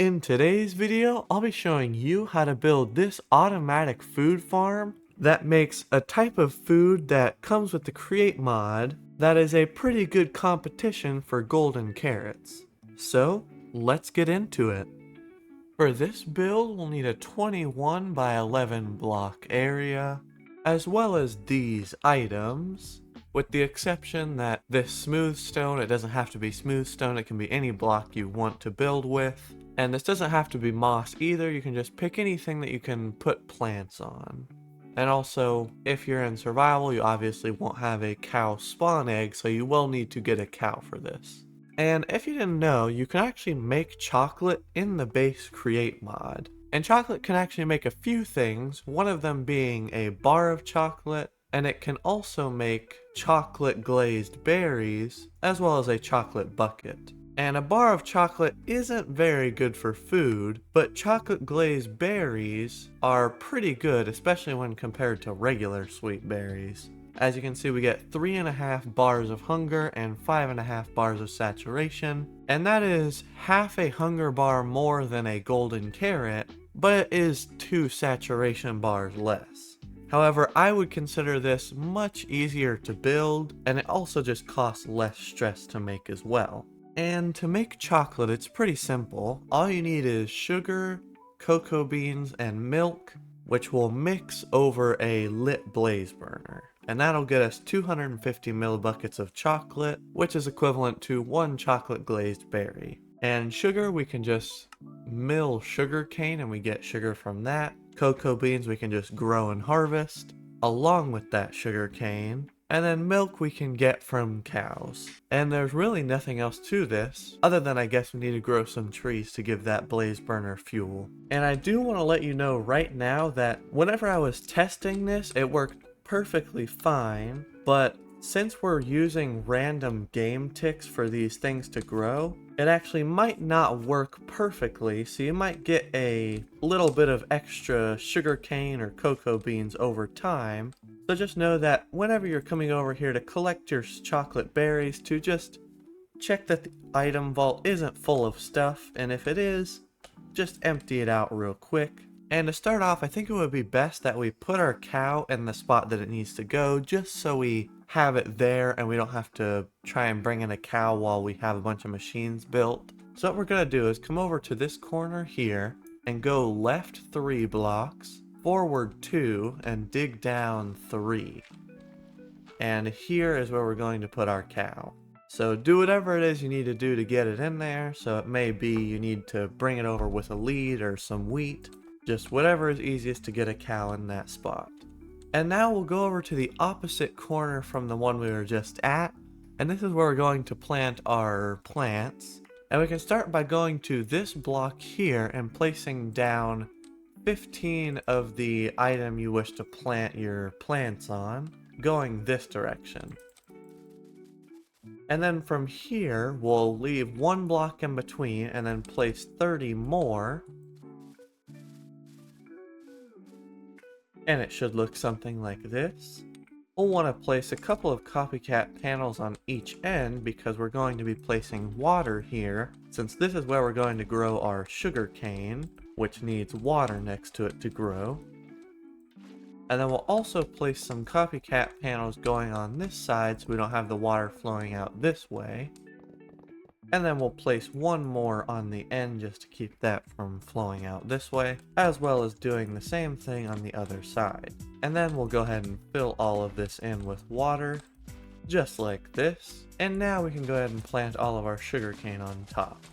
In today's video, I'll be showing you how to build this automatic food farm that makes a type of food that comes with the Create mod that is a pretty good competition for golden carrots. So, let's get into it. For this build, we'll need a 21 by 11 block area, as well as these items, with the exception that this smooth stone, it doesn't have to be smooth stone, it can be any block you want to build with. And this doesn't have to be moss either, you can just pick anything that you can put plants on. And also, if you're in survival, you obviously won't have a cow spawn egg, so you will need to get a cow for this. And if you didn't know, you can actually make chocolate in the base Create mod. And chocolate can actually make a few things, one of them being a bar of chocolate, and it can also make chocolate glazed berries, as well as a chocolate bucket. And a bar of chocolate isn't very good for food, but chocolate glazed berries are pretty good, especially when compared to regular sweet berries. As you can see, we get 3.5 bars of hunger and 5.5 bars of saturation, and that is half a hunger bar more than a golden carrot, but it is 2 saturation bars less. However, I would consider this much easier to build, and it also just costs less stress to make as well. And to make chocolate, it's pretty simple. All you need is sugar, cocoa beans, and milk, which will mix over a lit blaze burner. And that'll get us 250 millibuckets of chocolate, which is equivalent to 1 chocolate glazed berry. And sugar, we can just mill sugar cane and we get sugar from that. Cocoa beans we can just grow and harvest along with that sugar cane. And then milk we can get from cows. And there's really nothing else to this, other than I guess we need to grow some trees to give that blaze burner fuel. And I do want to let you know right now that whenever I was testing this, it worked perfectly fine, but since we're using random game ticks for these things to grow, it actually might not work perfectly, so you might get a little bit of extra sugar cane or cocoa beans over time. So just know that whenever you're coming over here to collect your chocolate berries, to just check that the item vault isn't full of stuff, and if it is, just empty it out real quick. And to start off, I think it would be best that we put our cow in the spot that it needs to go, just so we have it there and we don't have to try and bring in a cow while we have a bunch of machines built. So what we're going to do is come over to this corner here and go left 3 blocks, forward 2, and dig down 3. And here is where we're going to put our cow. So do whatever it is you need to do to get it in there. So it may be you need to bring it over with a lead or some wheat. Just whatever is easiest to get a cow in that spot. And now we'll go over to the opposite corner from the one we were just at. And this is where we're going to plant our plants. And we can start by going to this block here and placing down 15 of the item you wish to plant your plants on, going this direction. And then from here, we'll leave 1 block in between and then place 30 more. And it should look something like this. We'll want to place a couple of copycat panels on each end because we're going to be placing water here, since this is where we're going to grow our sugar cane, which needs water next to it to grow. And then we'll also place some copycat panels going on this side so we don't have the water flowing out this way. And then we'll place 1 more on the end just to keep that from flowing out this way, as well as doing the same thing on the other side. And then we'll go ahead and fill all of this in with water, just like this. And now we can go ahead and plant all of our sugarcane on top.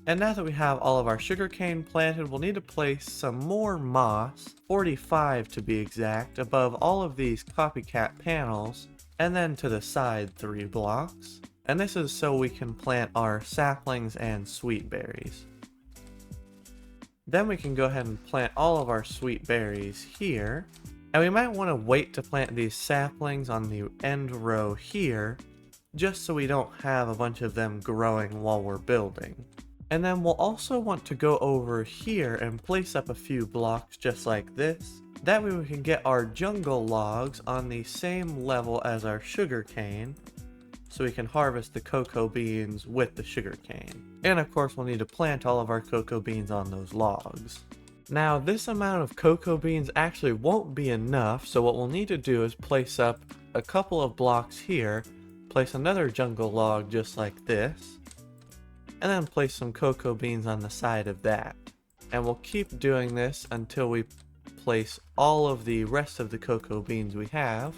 And now that we have all of our sugarcane planted, we'll need to place some more moss, 45 to be exact, above all of these copycat panels, and then to the side 3 blocks. And this is so we can plant our saplings and sweet berries. Then we can go ahead and plant all of our sweet berries here. And we might want to wait to plant these saplings on the end row here, just so we don't have a bunch of them growing while we're building. And then we'll also want to go over here and place up a few blocks just like this. That way we can get our jungle logs on the same level as our sugar cane. so we can harvest the cocoa beans with the sugarcane. And of course we'll need to plant all of our cocoa beans on those logs. Now this amount of cocoa beans actually won't be enough, so what we'll need to do is place up a couple of blocks here, place another jungle log just like this, and then place some cocoa beans on the side of that. And we'll keep doing this until we place all of the rest of the cocoa beans we have.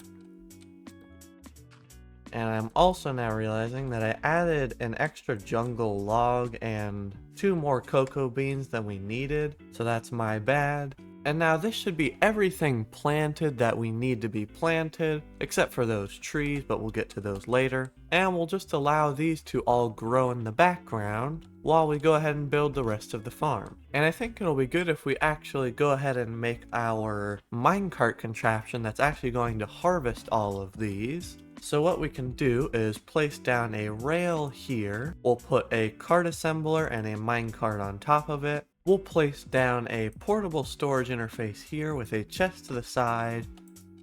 And I'm also now realizing that I added an extra jungle log and 2 more cocoa beans than we needed, so that's my bad. And now this should be everything planted that we need to be planted, except for those trees, but we'll get to those later. And we'll just allow these to all grow in the background while we go ahead and build the rest of the farm. And I think it'll be good if we actually go ahead and make our minecart contraption that's actually going to harvest all of these. So what we can do is place down a rail here. We'll put a cart assembler and a minecart on top of it. We'll place down a portable storage interface here with a chest to the side,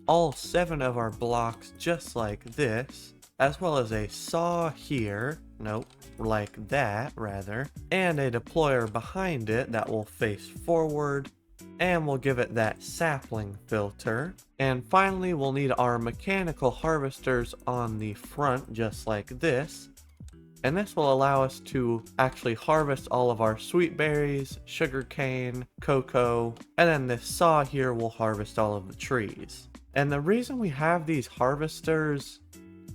all 7 of our blocks just like this, as well as a saw here, nope, like that rather, and a deployer behind it that will face forward, and we'll give it that sapling filter. And finally we'll need our mechanical harvesters on the front just like this. And this will allow us to actually harvest all of our sweet berries, sugarcane, cocoa, and then this saw here will harvest all of the trees. And the reason we have these harvesters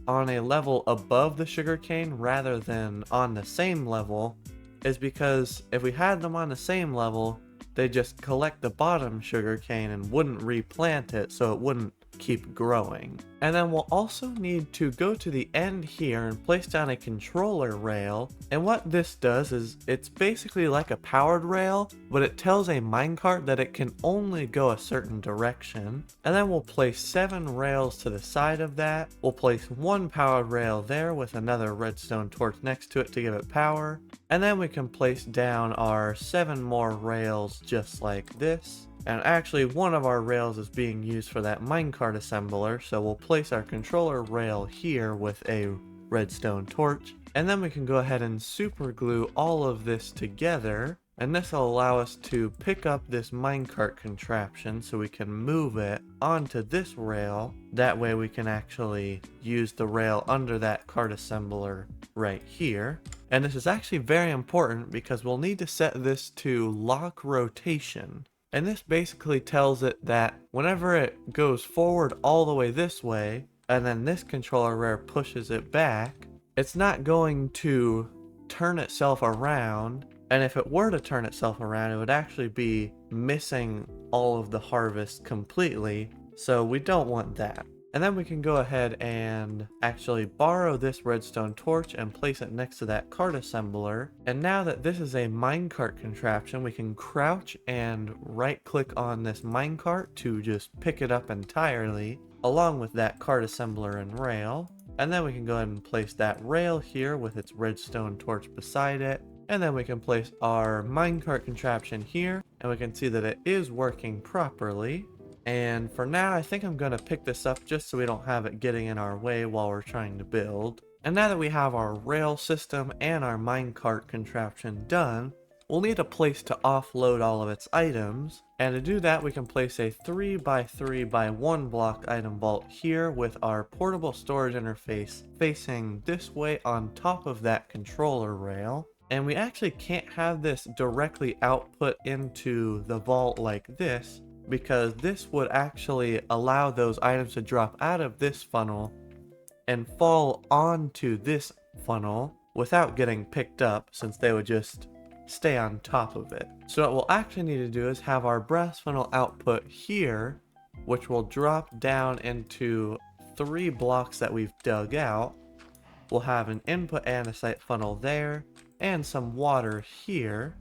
on a level above the sugarcane rather than on the same level is because if we had them on the same level, they just collect the bottom sugarcane and wouldn't replant it, so it wouldn't keep growing. And then we'll also need to go to the end here and place down a controller rail, and what this does is it's basically like a powered rail, but it tells a minecart that it can only go a certain direction. And then we'll place 7 rails to the side of that. We'll place 1 powered rail there with another redstone torch next to it to give it power, and then we can place down our 7 more rails just like this. And actually one of our rails is being used for that minecart assembler, so we'll place our controller rail here with a redstone torch. And then we can go ahead and super glue all of this together, and this will allow us to pick up this minecart contraption so we can move it onto this rail. That way we can actually use the rail under that cart assembler right here. And this is actually very important because we'll need to set this to lock rotation. And this basically tells it that whenever it goes forward all the way this way, and then this controller rail pushes it back, it's not going to turn itself around. And if it were to turn itself around, it would actually be missing all of the harvest completely. So we don't want that. And then we can go ahead and actually borrow this redstone torch and place it next to that cart assembler. And now that this is a minecart contraption, we can crouch and right click on this minecart to just pick it up entirely, along with that cart assembler and rail. And then we can go ahead and place that rail here with its redstone torch beside it. And then we can place our minecart contraption here, and we can see that it is working properly. And for now, I think I'm going to pick this up just so we don't have it getting in our way while we're trying to build. And now that we have our rail system and our minecart contraption done, we'll need a place to offload all of its items. And to do that, we can place a 3x3x1 block item vault here with our portable storage interface facing this way on top of that controller rail. And we actually can't have this directly output into the vault like this, because this would actually allow those items to drop out of this funnel and fall onto this funnel without getting picked up, since they would just stay on top of it. So what we'll actually need to do is have our brass funnel output here, which will drop down into 3 blocks that we've dug out. We'll have an input andesite funnel there and some water here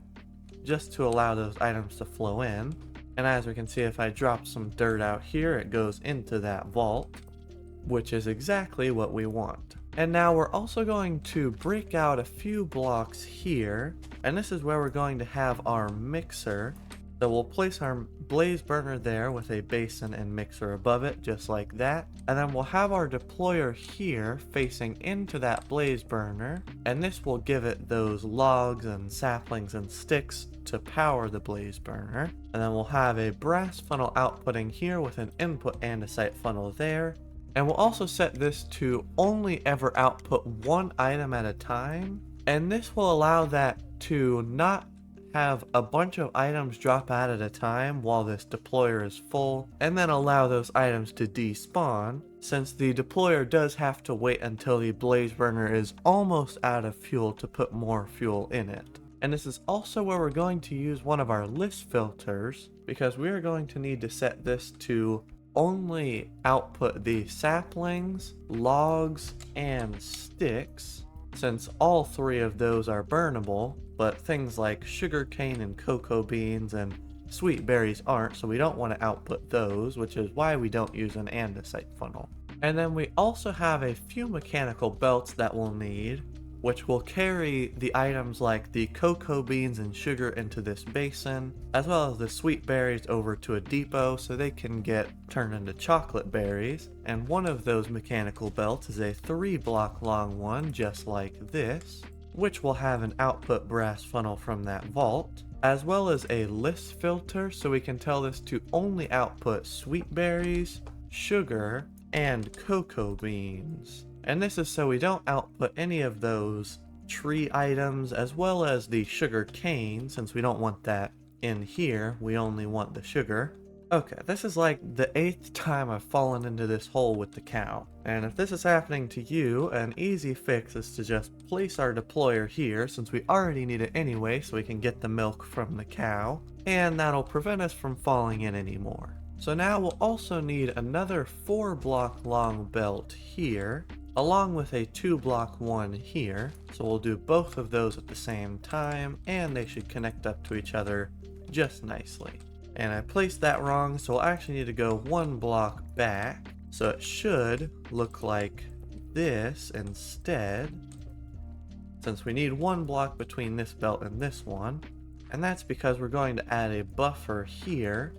just to allow those items to flow in. And as we can see, if I drop some dirt out here, it goes into that vault, which is exactly what we want. And now we're also going to break out a few blocks here, and this is where we're going to have our mixer. So we'll place our blaze burner there with a basin and mixer above it, just like that. And then we'll have our deployer here facing into that blaze burner. And this will give it those logs and saplings and sticks to power the blaze burner. And then we'll have a brass funnel outputting here with an input andesite funnel there. And we'll also set this to only ever output one item at a time. And this will allow that to not have a bunch of items drop out at a time while this deployer is full, and then allow those items to despawn, since the deployer does have to wait until the blaze burner is almost out of fuel to put more fuel in it. And this is also where we're going to use one of our list filters, because we are going to need to set this to only output the saplings, logs, and sticks, since all three of those are burnable, but things like sugarcane and cocoa beans and sweet berries aren't, so we don't want to output those, which is why we don't use an andesite funnel. And then we also have a few mechanical belts that we'll need, which will carry the items like the cocoa beans and sugar into this basin, as well as the sweet berries over to a depot so they can get turned into chocolate berries. And one of those mechanical belts is a 3-block long one, just like this, which will have an output brass funnel from that vault, as well as a list filter so we can tell this to only output sweet berries, sugar, and cocoa beans. And this is so we don't output any of those tree items, as well as the sugar cane, since we don't want that in here, we only want the sugar. Okay, this is like the 8th time I've fallen into this hole with the cow. And if this is happening to you, an easy fix is to just place our deployer here, since we already need it anyway so we can get the milk from the cow, and that'll prevent us from falling in anymore. So now we'll also need another 4-block long belt here, along with a 2-block one here. So we'll do both of those at the same time, and they should connect up to each other just nicely. And I placed that wrong, so we'll actually need to go 1 block back. So it should look like this instead, since we need 1 block between this belt and this one. And that's because we're going to add a buffer here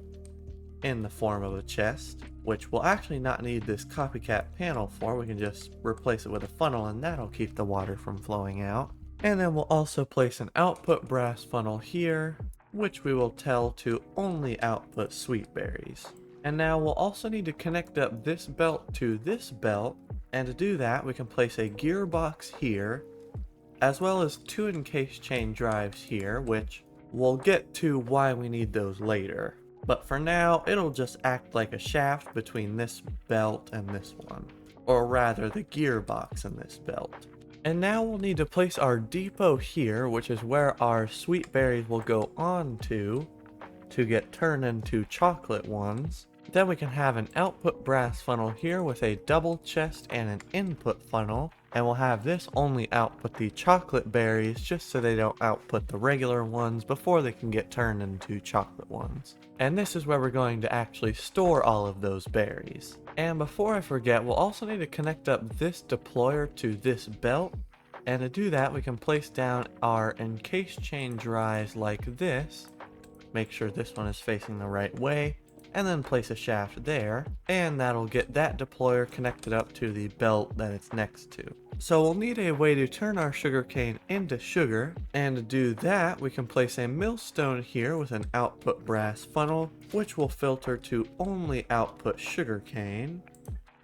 in the form of a chest, which we'll actually not need this copycat panel for. We can just replace it with a funnel, and that'll keep the water from flowing out. And then we'll also place an output brass funnel here, which we will tell to only output sweet berries. And now we'll also need to connect up this belt to this belt, and to do that we can place a gearbox here, as well as 2 encased chain drives here, which we'll get to why we need those later. But for now, it'll just act like a shaft between this belt and this one, or rather the gearbox in this belt. And now we'll need to place our depot here, which is where our sweet berries will go on to get turned into chocolate ones. Then we can have an output brass funnel here with a double chest and an input funnel, and we'll have this only output the chocolate berries just so they don't output the regular ones before they can get turned into chocolate ones. And this is where we're going to actually store all of those berries. And before I forget, we'll also need to connect up this deployer to this belt, and to do that we can place down our encased chain drives like this, make sure this one is facing the right way, and then place a shaft there, and that'll get that deployer connected up to the belt that it's next to. So we'll need a way to turn our sugarcane into sugar, and to do that we can place a millstone here with an output brass funnel, which will filter to only output sugarcane.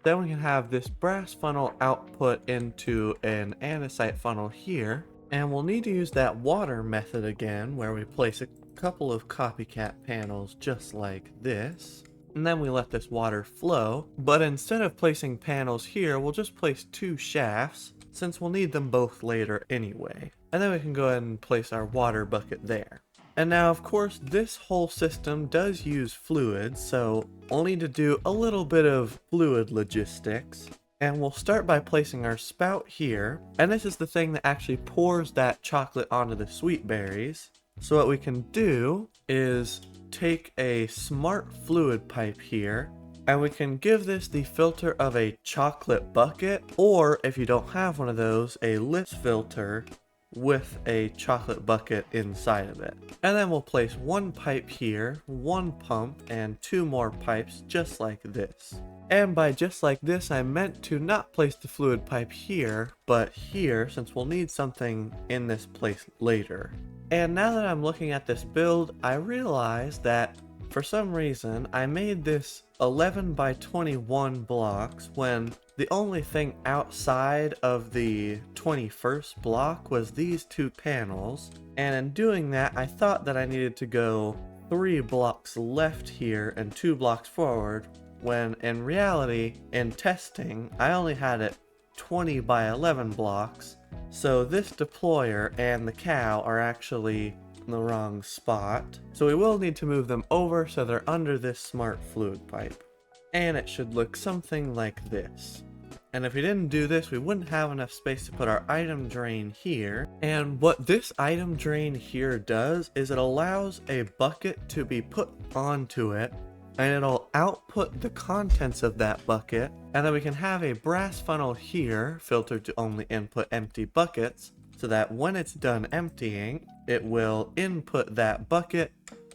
Then we can have this brass funnel output into an andesite funnel here, and we'll need to use that water method again, where we place a couple of copycat panels just like this, and then we let this water flow. But instead of placing panels here, we'll just place 2 shafts, since we'll need them both later anyway. And then we can go ahead and place our water bucket there. And now of course this whole system does use fluids, so we'll need to do a little bit of fluid logistics. And we'll start by placing our spout here, and this is the thing that actually pours that chocolate onto the sweet berries. So what we can do is take a smart fluid pipe here, and we can give this the filter of a chocolate bucket, or if you don't have one of those, a list filter, with a chocolate bucket inside of it. And then we'll place one pipe here, one pump, and two more pipes just like this. And by just like this, I meant to not place the fluid pipe here, but here, since we'll need something in this place later. And now that I'm looking at this build, I realize that for some reason, I made this 11 by 21 blocks when the only thing outside of the 21st block was these two panels. And in doing that, I thought that I needed to go 3 blocks left here and 2 blocks forward, when in reality, in testing, I only had it 20 by 11 blocks. So this deployer and the cow are actually in the wrong spot. So we will need to move them over so they're under this smart fluid pipe. And it should look something like this. And if we didn't do this, we wouldn't have enough space to put our item drain here. And what this item drain here does is it allows a bucket to be put onto it, and it'll output the contents of that bucket, and then we can have a brass funnel here filtered to only input empty buckets, so that when it's done emptying, it will input that bucket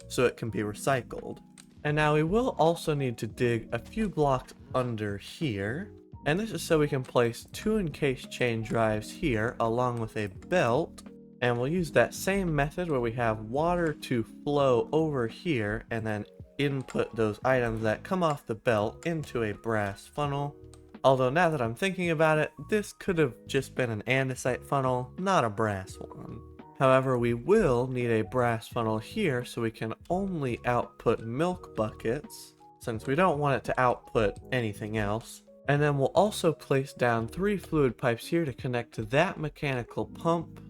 so it can be recycled. And now we will also need to dig a few blocks under here, and this is so we can place 2 encased chain drives here along with a belt. And we'll use that same method where we have water to flow over here and then input those items that come off the belt into a brass funnel. Although now that I'm thinking about it, this could have just been an andesite funnel, not a brass one. However, we will need a brass funnel here so we can only output milk buckets, since we don't want it to output anything else. And then we'll also place down 3 fluid pipes here to connect to that mechanical pump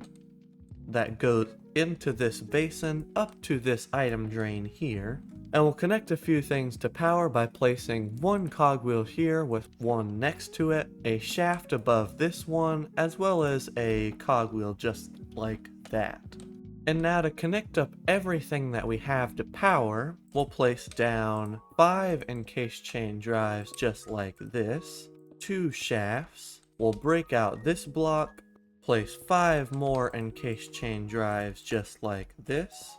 that goes into this basin up to this item drain here. And we'll connect a few things to power by placing one cogwheel here with one next to it, a shaft above this one, as well as a cogwheel just like that. And now to connect up everything that we have to power, we'll place down 5 encased chain drives just like this, 2 shafts, we'll break out this block, place 5 more encased chain drives just like this.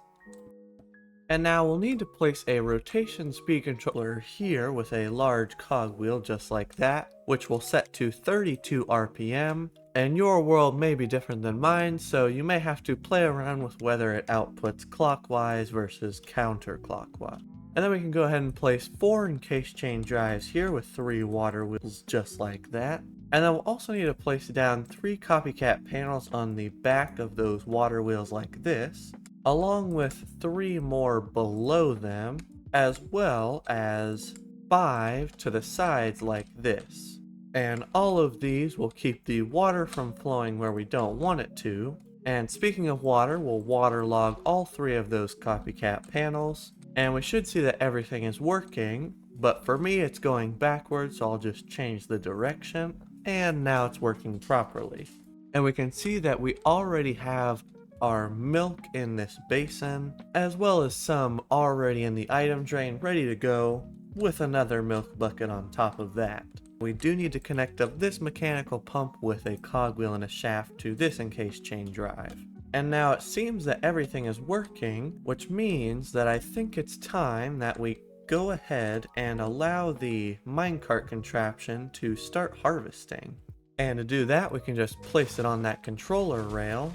And now we'll need to place a rotation speed controller here with a large cogwheel just like that, which will set to 32 RPM. And your world may be different than mine, so you may have to play around with whether it outputs clockwise versus counterclockwise. And then we can go ahead and place 4 encased chain drives here with 3 water wheels just like that. And then we'll also need to place down 3 copycat panels on the back of those water wheels like this, along with 3 more below them, as well as 5 to the sides like this. And all of these will keep the water from flowing where we don't want it to. And speaking of water, we'll waterlog all 3 of those copycat panels. And we should see that everything is working, but for me it's going backwards, so I'll just change the direction. And now it's working properly. And we can see that we already have our milk in this basin, as well as some already in the item drain ready to go, with another milk bucket on top of that. We do need to connect up this mechanical pump with a cogwheel and a shaft to this encased chain drive. And now it seems that everything is working, which means that I think it's time that we go ahead and allow the minecart contraption to start harvesting. And to do that, we can just place it on that controller rail,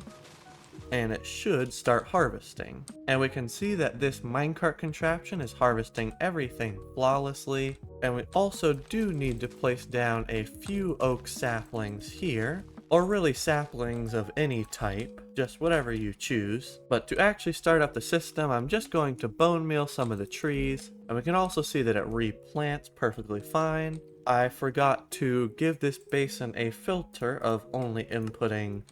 and it should start harvesting. And we can see that this minecart contraption is harvesting everything flawlessly. And we also do need to place down a few oak saplings here, or really saplings of any type, just whatever you choose. But to actually start up the system, I'm just going to bone meal some of the trees, and we can also see that it replants perfectly fine. I forgot to give this basin a filter of only inputting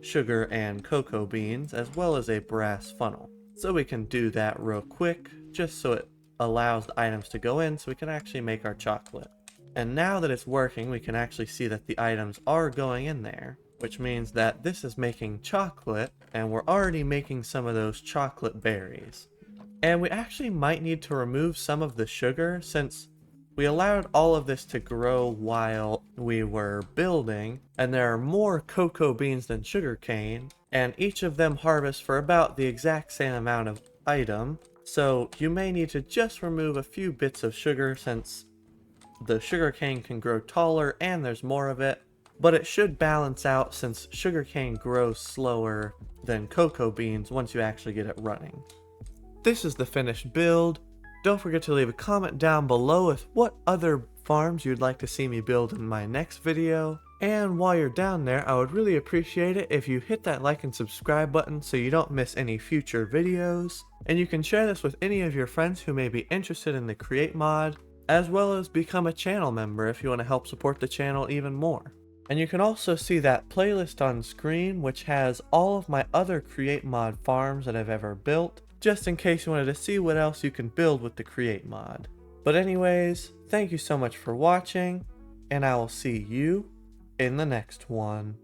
sugar and cocoa beans, as well as a brass funnel. So we can do that real quick, just so it allows the items to go in so we can actually make our chocolate. And now that it's working, we can actually see that the items are going in there, which means that this is making chocolate, and we're already making some of those chocolate berries. And we actually might need to remove some of the sugar, since we allowed all of this to grow while we were building, and there are more cocoa beans than sugar cane, and each of them harvest for about the exact same amount of item, so you may need to just remove a few bits of sugar since the sugarcane can grow taller and there's more of it, but it should balance out since sugarcane grows slower than cocoa beans once you actually get it running. This is the finished build. Don't forget to leave a comment down below with what other farms you'd like to see me build in my next video. And while you're down there, I would really appreciate it if you hit that like and subscribe button so you don't miss any future videos. And you can share this with any of your friends who may be interested in the Create mod, as well as become a channel member if you want to help support the channel even more. And you can also see that playlist on screen, which has all of my other Create mod farms that I've ever built, just in case you wanted to see what else you can build with the Create mod. But anyways, thank you so much for watching, and I will see you in the next one.